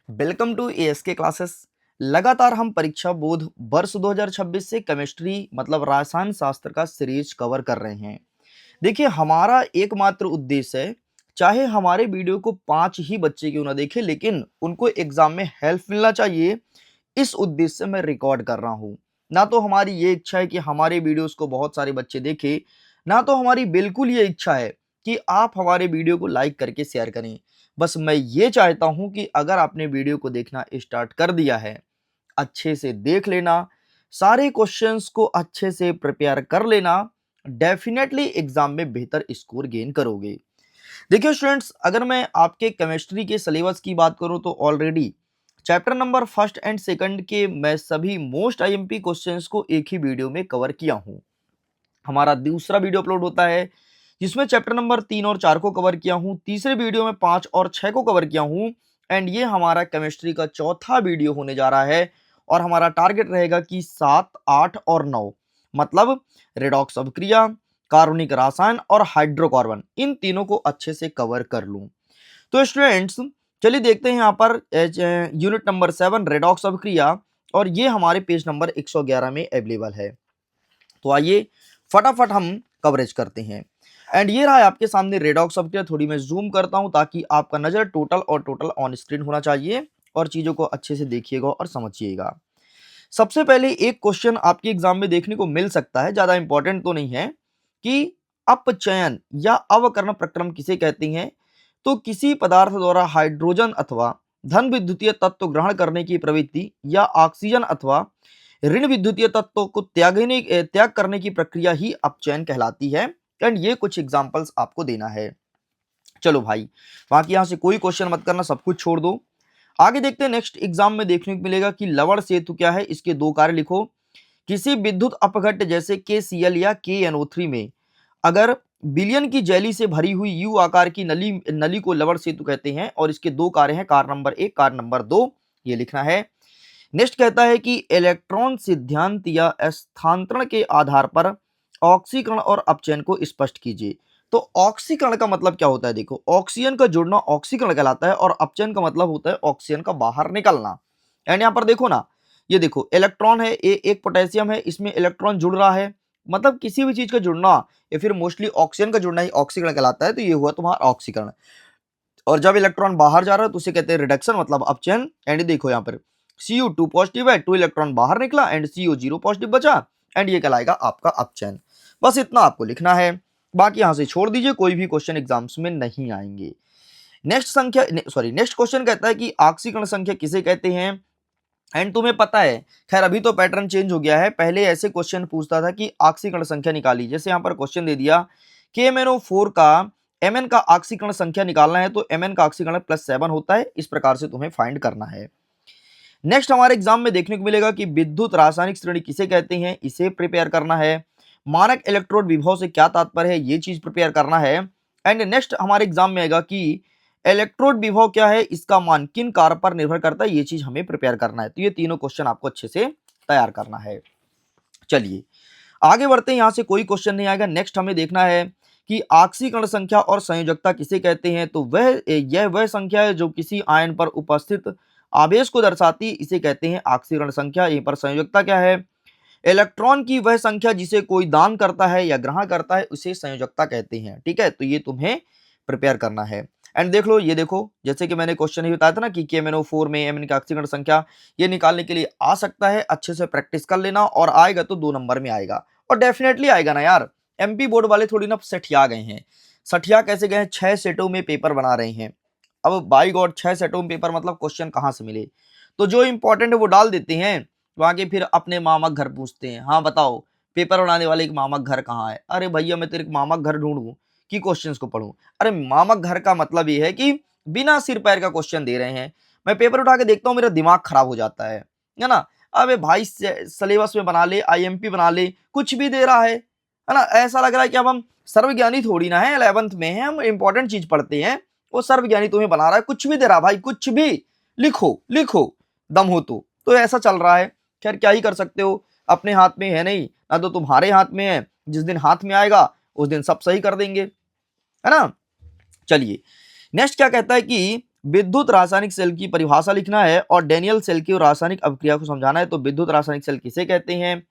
Welcome to ask classes. लगातार हम परीक्षा बोध वर्ष 2026 से केमिस्ट्री मतलब रसायन शास्त्र का सीरीज कवर कर रहे हैं। देखिए, हमारा एकमात्र उद्देश्य है, चाहे हमारे वीडियो को 5 ही बच्चे क्यों ना देखें, लेकिन उनको एग्जाम में हेल्प मिलना चाहिए। इस उद्देश्य से मैं रिकॉर्ड कर रहा हूँ। ना तो हमारी ये इच्छा है कि हमारे वीडियोस को बहुत सारे बच्चे देखें, ना तो हमारी बिल्कुल ये इच्छा है कि आप हमारे वीडियो को लाइक करके शेयर करें। बस मैं ये चाहता हूं कि अगर आपने वीडियो को देखना स्टार्ट कर दिया है, अच्छे से देख लेना, सारे क्वेश्चंस को अच्छे से प्रिपेयर कर लेना, डेफिनेटली एग्जाम में बेहतर स्कोर गेन करोगे। देखिए स्टूडेंट्स, अगर मैं आपके केमिस्ट्री के सिलेबस की बात करूं तो already chapter number first and second के मैं सभी मोस्ट आईएमपी क्वेश्चंस को एक ही वीडियो में कवर किया हूं। हमारा दूसरा वीडियो अपलोड होता है जिसमें चैप्टर नंबर 3 और 4 को कवर किया हूं, तीसरे वीडियो में 5 और 6 को कवर किया हूं, एंड ये हमारा केमिस्ट्री का चौथा वीडियो होने जा रहा है। और हमारा टारगेट रहेगा कि 7, 8 और 9 मतलब रेडॉक्स अभिक्रिया, कार्बनिक रसायन और हाइड्रोकार्बन, इन तीनों को अच्छे से कवर कर लूं। तो स्टूडेंट्स, चलिए देखते हैं यहाँ पर यूनिट नंबर 7 रेडॉक्स अभिक्रिया, और ये हमारे पेज नंबर 111 में अवेलेबल है। तो आइए फटाफट हम कवरेज करते हैं। एंड ये रहा है आपके सामने रेडॉक्स अभिक्रिया। थोड़ी मैं जूम करता हूं ताकि आपका नजर टोटल ऑन स्क्रीन होना चाहिए और चीजों को अच्छे से देखिएगा और समझिएगा। सबसे पहले एक क्वेश्चन आपके एग्जाम में देखने को मिल सकता है, ज्यादा इंपॉर्टेंट तो नहीं है, कि अपचयन या अवकर्ण प्रक्रम किसे कहते हैं। तो किसी पदार्थ द्वारा हाइड्रोजन अथवा धन विद्युतीय तत्व ग्रहण करने की प्रवृत्ति या ऑक्सीजन अथवा ऋण विद्युतीय तत्वों को त्याग करने की प्रक्रिया ही अपचयन कहलाती है। एंड ये कुछ एग्जांपल्स आपको देना है। चलो भाई, बाकी यहां से कोई क्वेश्चन मत करना, सब कुछ छोड़ दो। आगे देखते हैं, नेक्स्ट एग्जाम में देखने को मिलेगा कि लवण सेतु क्या है, इसके 2 कार्य लिखो। किसी विद्युत अपघट्य जैसे KCl या KNO3 में अगर विलयन की जेली से भरी हुई यू आकार की नली नली को लवण सेतु कहते हैं, और इसके 2 कार्य हैं, कार्य नंबर 1, कार्य नंबर 2, ये लिखना है। नेक्स्ट कहता है कि इलेक्ट्रॉन सिद्धांत या स्थानांतरण के आधार पर ऑक्सीकरण और अपचयन को स्पष्ट कीजिए। तो ऑक्सीकरण का मतलब क्या होता है, देखो, ऑक्सीजन का जुड़ना ऑक्सीकरण कहलाता है, और अपचयन का मतलब होता है ऑक्सीजन का बाहर निकलना। एंड यहाँ पर देखो ना, ये देखो इलेक्ट्रॉन है, एक पोटेशियम है, इसमें इलेक्ट्रॉन जुड़ रहा है, मतलब किसी भी चीज का जुड़ना या फिर मोस्टली ऑक्सीजन का जुड़ना ही ऑक्सीकरण कहलाता है। तो ये हुआ तुम्हारा ऑक्सीकरण। और जब इलेक्ट्रॉन बाहर जा रहा है तो उसे कहते हैं रिडक्शन मतलब अपचयन। एंड देखो यहाँ पर Cu2 पॉजिटिव है, 2 इलेक्ट्रॉन बाहर निकला, एंड CO0 पॉजिटिव बचा, एंड ये कहलाएगा आपका अपचयन। बस इतना आपको लिखना है, बाकी यहां से छोड़ दीजिए, कोई भी क्वेश्चन एग्जाम्स में नहीं आएंगे। नेक्स्ट क्वेश्चन कहता है कि ऑक्सीकरण संख्या किसे कहते हैं। एंड तुम्हें पता है, खैर अभी तो पैटर्न चेंज हो गया है, पहले ऐसे क्वेश्चन पूछता था कि ऑक्सीकरण संख्या निकाली। जैसे यहाँ पर क्वेश्चन दे दिया कि MnO4 का Mn का ऑक्सीकरण संख्या निकालना है, तो Mn का ऑक्सीकरण +7 होता है। इस प्रकार से तुम्हें फाइंड करना है। नेक्स्ट हमारे एग्जाम में देखने को मिलेगा कि विद्युत रासायनिक श्रेणी किसे कहते हैं, इसे प्रिपेयर करना है। मानक इलेक्ट्रोड विभव से क्या तात्पर्य है, ये चीज प्रिपेयर करना है। एंड नेक्स्ट हमारे एग्जाम में आएगा कि इलेक्ट्रोड विभव क्या है, इसका मान किन कारक पर निर्भर करता है, ये चीज हमें प्रिपेयर करना है। तो ये तीनों क्वेश्चन आपको अच्छे से तैयार करना है। चलिए आगे बढ़ते हैं, यहां से कोई क्वेश्चन नहीं आएगा। नेक्स्ट हमें देखना है कि ऑक्सीकरण संख्या और संयोजकता किसे कहते हैं। तो वह संख्या है जो किसी आयन पर उपस्थित आवेश को दर्शाती है, इसे कहते हैं ऑक्सीकरण संख्या। यहीं पर संयोजकता क्या है, इलेक्ट्रॉन की वह संख्या जिसे कोई दान करता है या ग्रहण करता है, उसे संयोजकता कहते हैं। ठीक है, तो ये तुम्हें प्रिपेयर करना है। एंड देख लो, ये देखो, जैसे कि मैंने क्वेश्चन ही बताया था ना कि KMnO4 में Mn की ऑक्सीकरण संख्या, ये निकालने के लिए आ सकता है। अच्छे से प्रैक्टिस कर लेना, और आएगा तो 2 नंबर में आएगा, और डेफिनेटली आएगा ना यार। MP बोर्ड वाले थोड़ी ना सठिया गए हैं। सठिया कैसे गए हैं, 6 सेटों में पेपर बना रहे हैं। अब बाई गॉड, 6 सेटों में पेपर मतलब क्वेश्चन कहाँ से मिले। तो जो इंपॉर्टेंट है वो डाल देते हैं, वहां के फिर अपने मामा घर पूछते हैं, हाँ बताओ पेपर बनाने वाले के मामा घर कहाँ है। अरे भैया, मैं तेरे मामा घर ढूंढूं कि क्वेश्चंस को पढ़ूं। अरे मामा घर का मतलब ये है कि बिना सिर पैर का क्वेश्चन दे रहे हैं। मैं पेपर उठा के देखता हूँ, मेरा दिमाग खराब हो जाता है ना। अबे भाई, सिलेबस में बना ले, IMP बना ले, कुछ भी दे रहा है ना। ऐसा लग रहा है कि अब हम सर्वज्ञानी थोड़ी ना है, 11th में है, हम इंपॉर्टेंट चीज पढ़ते हैं। वो सर्वज्ञानी तुम्हें बना रहा है, कुछ भी दे रहा भाई, कुछ भी लिखो लिखो, दम हो तो ऐसा चल रहा है। खैर क्या ही कर सकते हो, अपने हाथ में है नहीं ना, तो तुम्हारे हाथ में है। जिस दिन हाथ में आएगा उस दिन सब सही कर देंगे, है ना। चलिए नेक्स्ट क्या कहता है कि विद्युत रासायनिक सेल की परिभाषा लिखना है और डेनियल सेल की रासायनिक अभिक्रिया को समझाना है। तो विद्युत रासायनिक सेल किसे कहते हैं?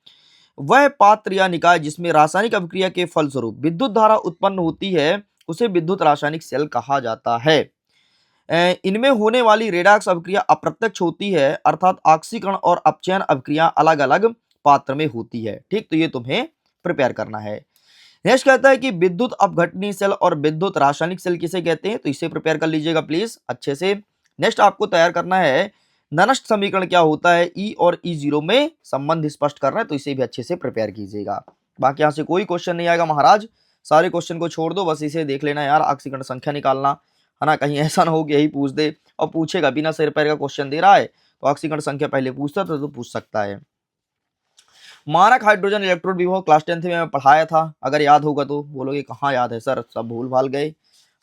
वह पात्र या निकाय जिसमें रासायनिक अभिक्रिया के फलस्वरूप विद्युत धारा उत्पन्न होती है उसे विद्युत रासायनिक सेल कहा जाता है। इनमें होने वाली रेडॉक्स अभिक्रिया अप्रत्यक्ष होती है, अर्थात ऑक्सीकरण और अपचयन अभिक्रिया अलग अलग पात्र में होती है। ठीक, तो ये तुम्हें प्रिपेयर करना है। नेक्स्ट कहता है कि विद्युत अपघटनीय सेल और विद्युत रासायनिक सेल किसे कहते हैं? तो इसे प्रिपेयर कर लीजिएगा प्लीज अच्छे से। नेक्स्ट आपको तैयार करना है ननस्ट समीकरण क्या होता है, ई और ई जीरो में संबंध स्पष्ट करना है, तो इसे भी अच्छे से प्रिपेयर कीजिएगा। बाकी यहाँ से कोई क्वेश्चन नहीं आएगा महाराज, सारे क्वेश्चन को छोड़ दो, बस इसे देख लेना यार, ऑक्सीकरण संख्या निकालना है ना, कहीं ऐसा ना हो कि यही पूछ दे और पूछेगा बिना सिर पैर का क्वेश्चन दे रहा है तो ऑक्सीकरण संख्या पहले पूछता था तो पूछ सकता है। मारक हाइड्रोजन इलेक्ट्रोड विभव क्लास 10th में मैं पढ़ाया था, अगर याद होगा तो बोलोगे कहाँ याद है सर, सब भूल भाल गए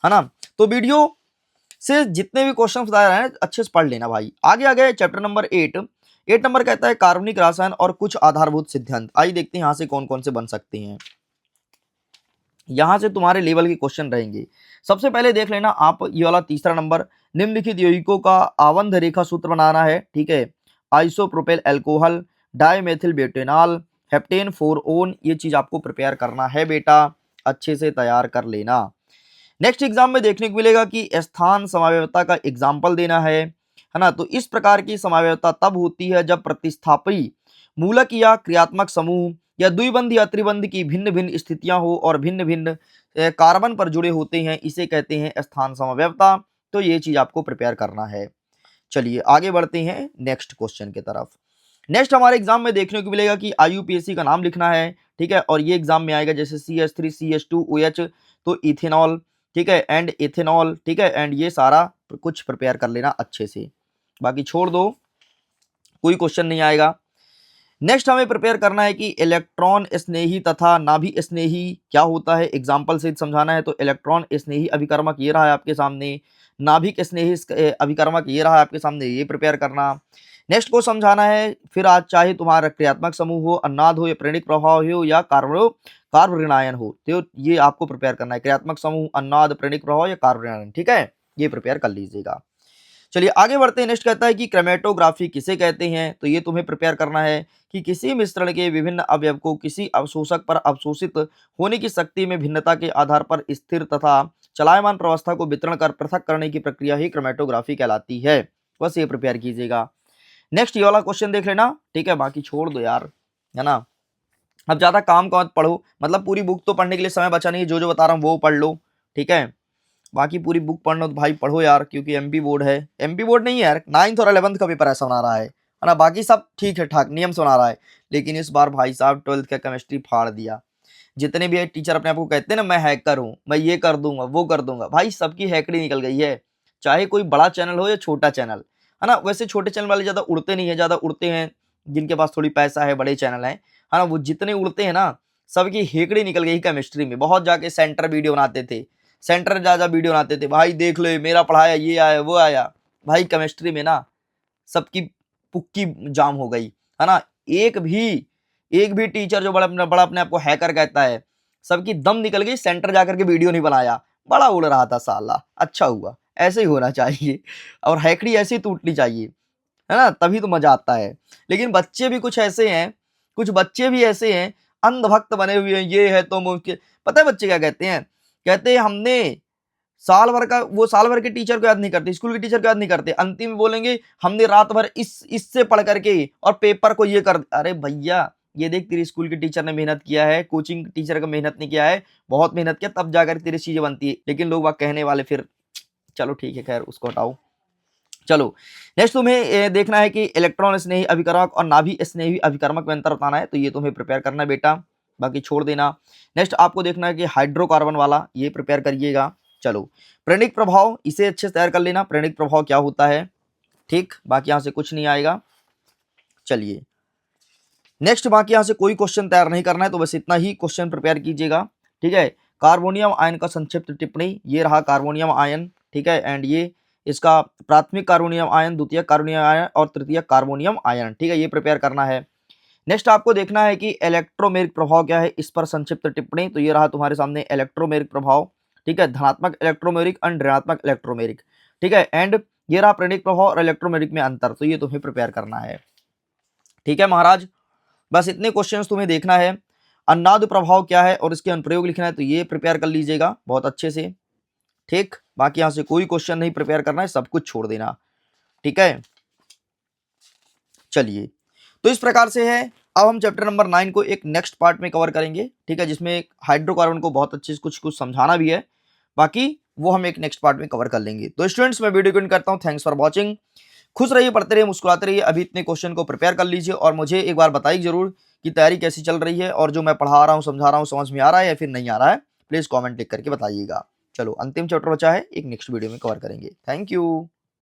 है ना। तो वीडियो से जितने भी क्वेश्चन बताए रहे हैं अच्छे से पढ़ लेना भाई। आगे आ गए चैप्टर नंबर 8 नंबर कहता है कार्बनिक रसायन और कुछ आधारभूत सिद्धांत। आइए देखते हैं यहाँ से कौन कौन से बन सकते हैं। यहां से तुम्हारे लेवल के क्वेश्चन रहेंगे। सबसे पहले देख लेना आप ये वाला तीसरा नंबर, निम्नलिखित यौगिकों का आबंध रेखा सूत्र बनाना है। ठीक है, आइसोप्रोपेल अल्कोहल, डाइमेथिल ब्यूटेनॉल, हेप्टेन 4-ओन, ये चीज आपको प्रिपेयर करना है बेटा, अच्छे से तैयार कर लेना। नेक्स्ट एग्जाम में देखने को मिलेगा कि स्थान समावयवता का एग्जाम्पल देना है ना। तो इस प्रकार की समावयवता तब होती है जब प्रतिस्थापी मूलक या क्रियात्मक समूह या द्विबंध या त्रिबंध की भिन्न भिन्न स्थितियां हो और भिन्न भिन्न कार्बन पर जुड़े होते हैं, इसे कहते हैं स्थान समव्यवता। तो ये चीज आपको प्रिपेयर करना है। चलिए आगे बढ़ते हैं नेक्स्ट क्वेश्चन की तरफ। नेक्स्ट हमारे एग्जाम में देखने को मिलेगा कि IUPAC का नाम लिखना है। ठीक है, और ये एग्जाम में आएगा जैसे CH3 CH2OH, तो इथेनॉल, ठीक है, एंड इथेनॉल, ठीक है, एंड ये सारा कुछ प्रिपेयर कर लेना अच्छे से, बाकी छोड़ दो, कोई क्वेश्चन नहीं आएगा। नेक्स्ट हमें प्रिपेयर करना है कि इलेक्ट्रॉन स्नेही तथा नाभि स्नेही क्या होता है, एग्जाम्पल से समझाना है। तो इलेक्ट्रॉन स्नेही अभिकर्मक ये रहा है आपके सामने, नाभिक स्नेही अभिकर्मक ये रहा है आपके सामने, ये प्रिपेयर करना। नेक्स्ट को समझाना है, फिर आज चाहे तुम्हारा क्रियात्मक समूह हो, अन्नाद हो या प्रेरणिक प्रभाव हो या कार्ब ऋणायन हो, तो ये आपको प्रिपेयर करना है, क्रियात्मक समूह, अन्नाद, प्रेरणिक प्रभाव या कार्ब ऋणायन। ठीक है, ये प्रिपेयर कर लीजिएगा। चलिए आगे बढ़ते हैं। नेक्स्ट कहता है कि क्रोमेटोग्राफी किसे कहते हैं, तो ये तुम्हें प्रिपेयर करना है कि किसी मिश्रण के विभिन्न अवयव को किसी अवशोषक पर अवशोषित होने की शक्ति में भिन्नता के आधार पर स्थिर तथा चलायमान प्रवस्था को वितरण कर पृथक करने की प्रक्रिया ही क्रोमेटोग्राफी कहलाती है। बस ये प्रिपेयर कीजिएगा। नेक्स्ट ये वाला क्वेश्चन देख लेना, ठीक है, बाकी छोड़ दो यार, है ना। अब ज्यादा काम का मत पढ़ो, मतलब पूरी बुक तो पढ़ने के लिए समय बचा नहीं है, जो जो बता रहा हूँ वो पढ़ लो। ठीक है, बाकी पूरी बुक पढ़ना तो भाई पढ़ो यार, क्योंकि एमपी बोर्ड है, एमपी बोर्ड नहीं है यार, 9th और 11th का पेपर ऐसा बना रहा है ना। बाकी सब ठीक है ठाक नियम से बना रहा है, लेकिन इस बार भाई साहब 12th का केमिस्ट्री फाड़ दिया। जितने भी टीचर अपने आप को कहते हैं ना मैं हैकर हूँ, मैं ये कर दूंगा वो कर दूंगा, भाई सबकी हैकड़ी निकल गई है। चाहे कोई बड़ा चैनल हो या छोटा चैनल, है ना। वैसे छोटे चैनल वाले ज्यादा उड़ते नहीं है, ज्यादा उड़ते हैं जिनके पास थोड़ी पैसा है, बड़े चैनल है ना। वो जितने उड़ते हैं ना, सबकी हेकड़ी निकल गई केमिस्ट्री में। बहुत जाके सेंटर वीडियो बनाते थे, सेंटर ज्यादा वीडियो बनाते थे, भाई देख लो मेरा पढ़ाया ये आया वो आया। भाई केमिस्ट्री में ना सबकी पुक्की जाम हो गई, है ना। एक भी टीचर जो बड़ा अपने आप को हैकर कहता है, सबकी दम निकल गई, सेंटर जाकर के वीडियो नहीं बनाया, बड़ा उड़ रहा था साला। अच्छा हुआ, ऐसे ही होना चाहिए, और हैकड़ी ऐसे ही टूटनी चाहिए, है ना, तभी तो मजा आता है। लेकिन बच्चे भी कुछ ऐसे हैं, कुछ बच्चे भी ऐसे हैं अंधभक्त बने हुए हैं, ये है तो मुमकिन। पता है बच्चे क्या कहते हैं? कहते हैं हमने साल भर का, वो साल भर के टीचर को याद नहीं करते, स्कूल के टीचर को याद नहीं करते, अंतिम में बोलेंगे हमने रात भर इससे पढ़ करके और पेपर को ये कर। अरे भैया ये देख, तेरी स्कूल के टीचर ने मेहनत किया है, कोचिंग टीचर का मेहनत नहीं किया है, बहुत मेहनत किया तब जाकर तेरी चीजें बनती है। लेकिन लोग वह कहने वाले फिर, चलो ठीक है खैर उसको हटाओ। चलो नेक्स्ट तुम्हें देखना है कि इलेक्ट्रॉन स्नेही अभिकर्मक और नाभि स्नेही अभिकर्मक में अंतर बताना है, तो ये तुम्हें प्रिपेयर करना है बेटा, बाकी छोड़ देना। नेक्स्ट आपको देखना है कि हाइड्रोकार्बन वाला, ये प्रिपेयर करिएगा। चलो प्रेरणिक प्रभाव, इसे अच्छे से तैयार कर लेना, प्रेरणिक प्रभाव क्या होता है, ठीक, बाकी यहां से कुछ नहीं आएगा। चलिए नेक्स्ट, बाकी यहां से कोई क्वेश्चन तैयार नहीं करना है, तो बस इतना ही क्वेश्चन प्रिपेयर कीजिएगा। ठीक है, कार्बोनियम आयन का संक्षिप्त टिप्पणी, ये रहा कार्बोनियम आयन, ठीक है, एंड ये इसका प्राथमिक कार्बोनियम आयन, द्वितीयक कार्बोनियम आयन और तृतीयक कार्बोनियम आयन, ठीक है, ये प्रिपेयर करना है। नेक्स्ट आपको देखना है कि इलेक्ट्रोमेरिक प्रभाव क्या है, इस पर संक्षिप्त टिप्पणी, तो ये रहा तुम्हारे सामने इलेक्ट्रोमेरिक प्रभाव, ठीक है, धनात्मक इलेक्ट्रोमेरिक और ऋणात्मक इलेक्ट्रोमेरिक। ठीक है। एंड ये रहा प्रेरक प्रभाव और इलेक्ट्रोमैग्नेटिक में अंतर, तो ये तुम्हें प्रिपेयर करना है। ठीक है महाराज, बस इतने क्वेश्चंस तुम्हें देखना है। अन्नाद प्रभाव क्या है और इसके अनुप्रयोग लिखना है, तो ये प्रिपेयर कर लीजिएगा बहुत अच्छे से। ठीक, बाकी यहां से कोई क्वेश्चन नहीं प्रिपेयर करना है, सब कुछ छोड़ देना। ठीक है, चलिए, तो इस प्रकार से है। अब हम चैप्टर नंबर 9 को एक नेक्स्ट पार्ट में कवर करेंगे, ठीक है, जिसमें हाइड्रोकार्बन को बहुत अच्छे से कुछ कुछ समझाना भी है, बाकी वो हम एक नेक्स्ट पार्ट में कवर कर लेंगे। तो स्टूडेंट्स, मैं वीडियो को एंड करता हूं। Thanks for watching. खुश रहिए, पढ़ते रहिए, मुस्कुराते रहिए। अभी इतने क्वेश्चन को प्रिपेयर कर लीजिए और मुझे एक बार बताइए जरूर कि तैयारी कैसी चल रही है और जो मैं पढ़ा रहा हूँ, समझा रहा हूँ, समझ में आ रहा है या फिर नहीं आ रहा है, प्लीज कॉमेंट लिख करके बताइएगा। चलो, अंतिम चैप्टर बचा है, एक नेक्स्ट वीडियो में कवर करेंगे। Thank you.